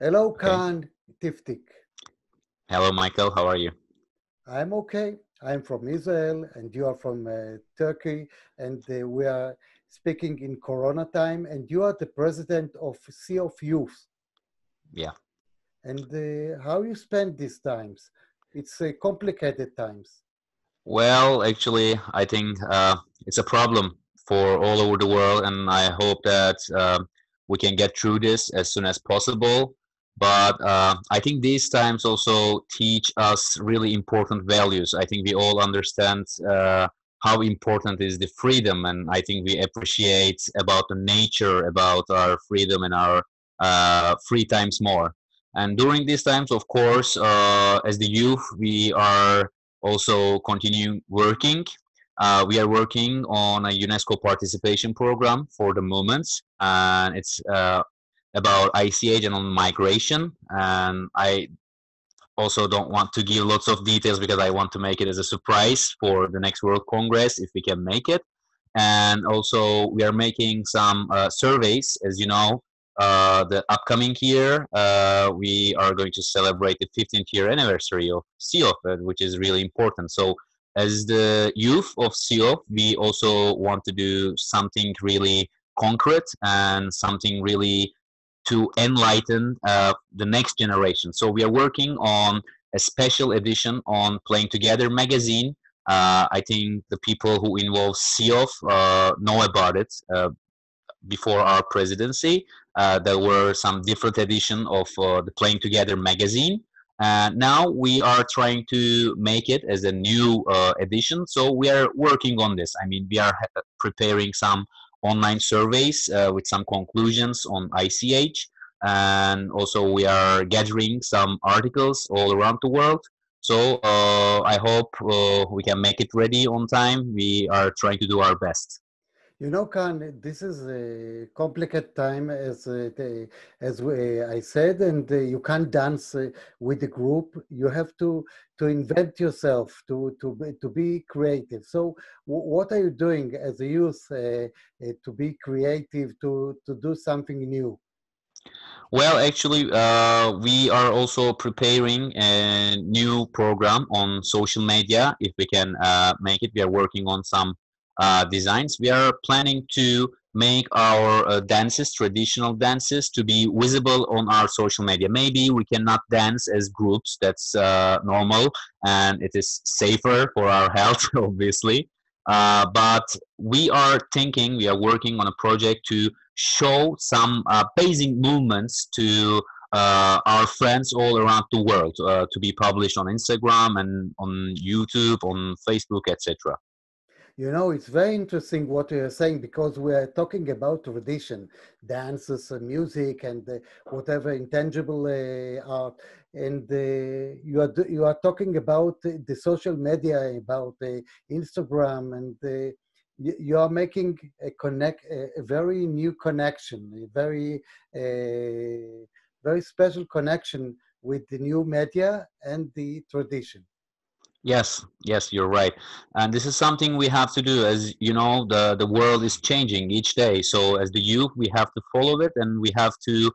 Hello, Okay. Khan Tiftik. Hello, Michael. How are you? I'm okay. I'm from Israel, and you are from Turkey, and we are speaking in Corona time. And you are the president of CIOFF Youth. Yeah. And how you spend these times? It's complicated times. Well, actually, I think it's a problem for all over the world, and I hope that we can get through this as soon as possible. But I think these times also teach us really important values. I think we all understand how important is the freedom, and I think we appreciate about the nature, about our freedom and our free times more. And during these times, of course, as the youth, we are also continue working. We are working on a UNESCO participation program for the moment, and it's about ICH and on migration. And I also don't want to give lots of details because I want to make it as a surprise for the next World Congress if we can make it. And also, we are making some surveys, as you know. The upcoming year, we are going to celebrate the 15th year anniversary of CIOFF, which is really important. So, as the youth of CIOFF, we also want to do something really concrete and something really to enlighten the next generation. So we are working on a special edition on Playing Together magazine. I think the people who involve CIOF know about it before our presidency. There were some different edition of the Playing Together magazine. Now we are trying to make it as a new edition. So we are working on this. I mean, we are preparing some online surveys with some conclusions on ICH. And also we are gathering some articles all around the world. So I hope we can make it ready on time. We are trying to do our best. You know, Khan, this is a complicated time, I said, and you can't dance with the group. You have to invent yourself, to be creative. So, what are you doing as a youth to be creative, to do something new? Well, actually, we are also preparing a new program on social media. If we can make it, we are working on some designs. We are planning to make our dances, traditional dances, to be visible on our social media. Maybe we cannot dance as groups. That's normal, and it is safer for our health, obviously. But we are thinking, we are working on a project to show some basic movements to our friends all around the world to be published on Instagram and on YouTube, on Facebook, etc. You know, it's very interesting what you're saying because we are talking about tradition, dances, music, and whatever intangible art. And you are talking about the social media, about Instagram, and you are making a very new connection, a very special connection with the new media and the tradition. Yes, yes, you're right. And this is something we have to do. As you know, the world is changing each day. So as the youth, we have to follow it and we have to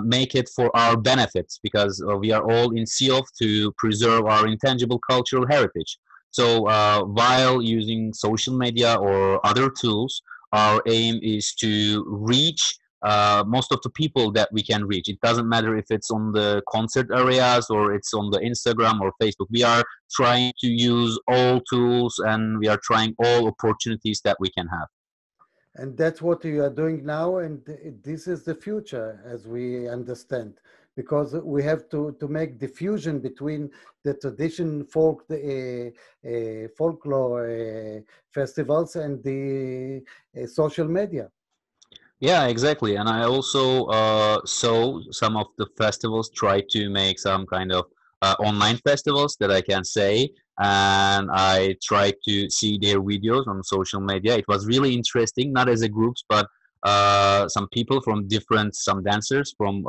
make it for our benefits because we are all in CIOF to preserve our intangible cultural heritage. So while using social media or other tools, our aim is to reach most of the people that we can reach. It doesn't matter if it's on the concert areas or it's on the Instagram or Facebook. We are trying to use all tools and we are trying all opportunities that we can have. And that's what you are doing now, and this is the future, as we understand, because we have to make the fusion between the tradition, folklore festivals and the social media. Yeah, exactly. And I also saw some of the festivals try to make some kind of online festivals that I can say. And I tried to see their videos on social media. It was really interesting, not as a groups, but some people from different, some dancers from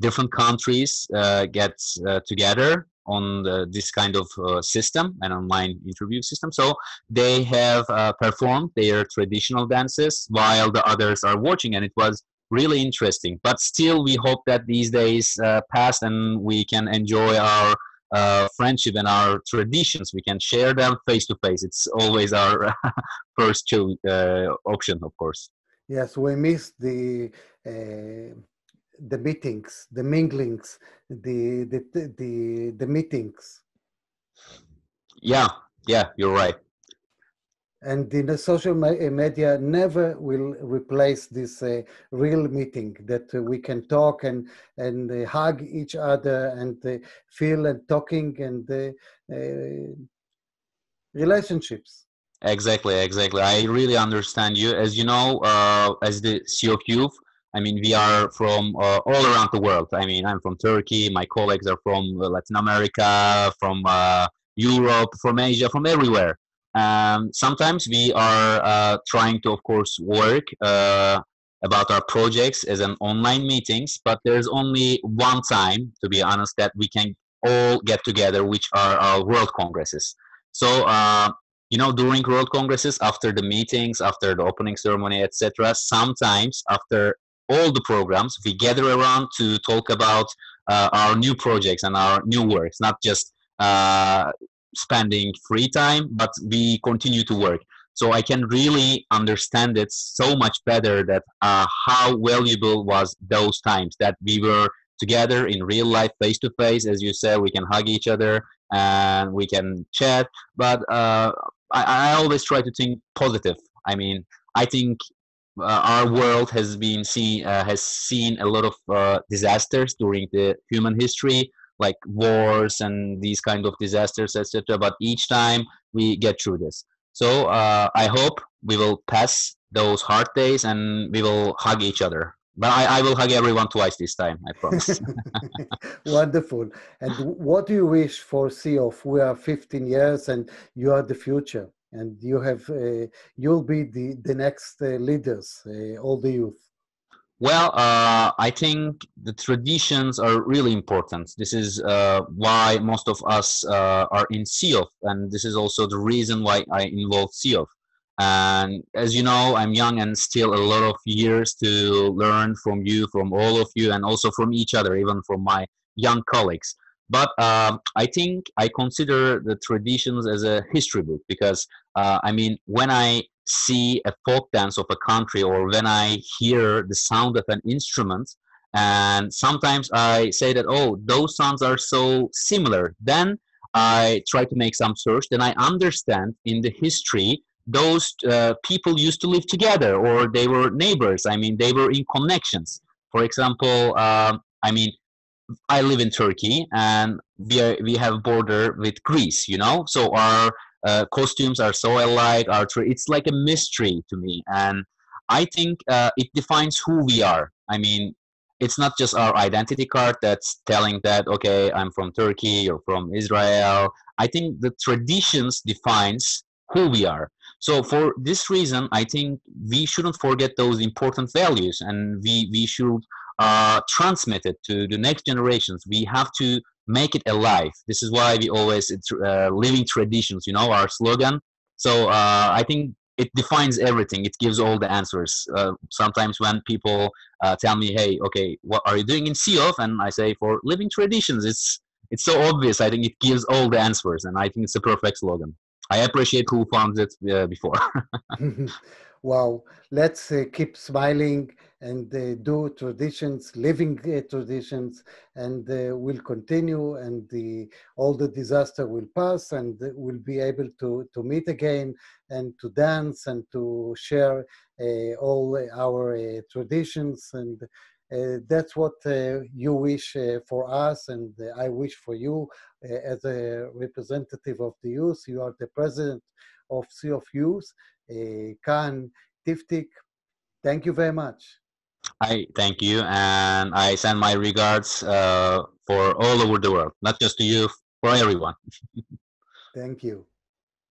different countries get together on this kind of system, an online interview system. So they have performed their traditional dances while the others are watching, and it was really interesting. But still, we hope that these days pass and we can enjoy our friendship and our traditions. We can share them face to face. It's always our first option, of course. Yes, we miss the meetings, the minglings, the meetings. Yeah, yeah, you're right. And the social media never will replace this real meeting that we can talk and hug each other and feel and talking and relationships. Exactly, exactly. I really understand you. As you know, as the CIOFF Youth, I mean, we are from all around the world. I mean, I'm from Turkey. My colleagues are from Latin America, from Europe, from Asia, from everywhere. Sometimes we are trying to, of course, work about our projects as an online meetings, but there's only one time, to be honest, that we can all get together, which are our world congresses. So, during world congresses, after the meetings, after the opening ceremony, etc., sometimes after all the programs, we gather around to talk about our new projects and our new works, not just spending free time, but we continue to work. So I can really understand it so much better that how valuable was those times that we were together in real life, face to face. As you said, we can hug each other and we can chat. But I always try to think positive. I mean, I think our world has seen a lot of disasters during the human history, like wars and these kind of disasters, etc. But each time we get through this. So I hope we will pass those hard days and we will hug each other. But I will hug everyone twice this time, I promise. Wonderful. And what do you wish for CIOFF? We are 15 years and you are the future. And you'll be the next leaders, all the youth. Well, I think the traditions are really important. This is why most of us are in CIOFF, and this is also the reason why I involved CIOFF. And as you know, I'm young and still a lot of years to learn from you, from all of you, and also from each other, even from my young colleagues. But I think I consider the traditions as a history book because, I mean, when I see a folk dance of a country or when I hear the sound of an instrument, and sometimes I say that, oh, those sounds are so similar. Then I try to make some search, then I understand in the history those people used to live together or they were neighbors. I mean, they were in connections. For example, I mean, I live in Turkey, and we have border with Greece. So our costumes are so alike. It's like a mystery to me, and I think it defines who we are. I mean, it's not just our identity card that's telling that okay, I'm from Turkey or from Israel. I think the traditions defines who we are. So for this reason, I think we shouldn't forget those important values, and we should transmit it to the next generations. We have to make it alive. This is why we always it's living traditions. Our slogan. So I think it defines everything. It gives all the answers. Sometimes when people tell me, "Hey, okay, what are you doing in CIOFF?" and I say, "For living traditions." It's so obvious. I think it gives all the answers, and I think it's a perfect slogan. I appreciate who found it before. Wow, let's keep smiling and do traditions, living traditions, and we'll continue. And all the disaster will pass, and we'll be able to meet again and to dance and to share all our traditions. And that's what you wish for us, and I wish for you as a representative of the youth. You are the president of CIOFF Youth. Khan, Tiftik, thank you very much. I thank you, and I send my regards for all over the world, not just to you, for everyone. Thank you.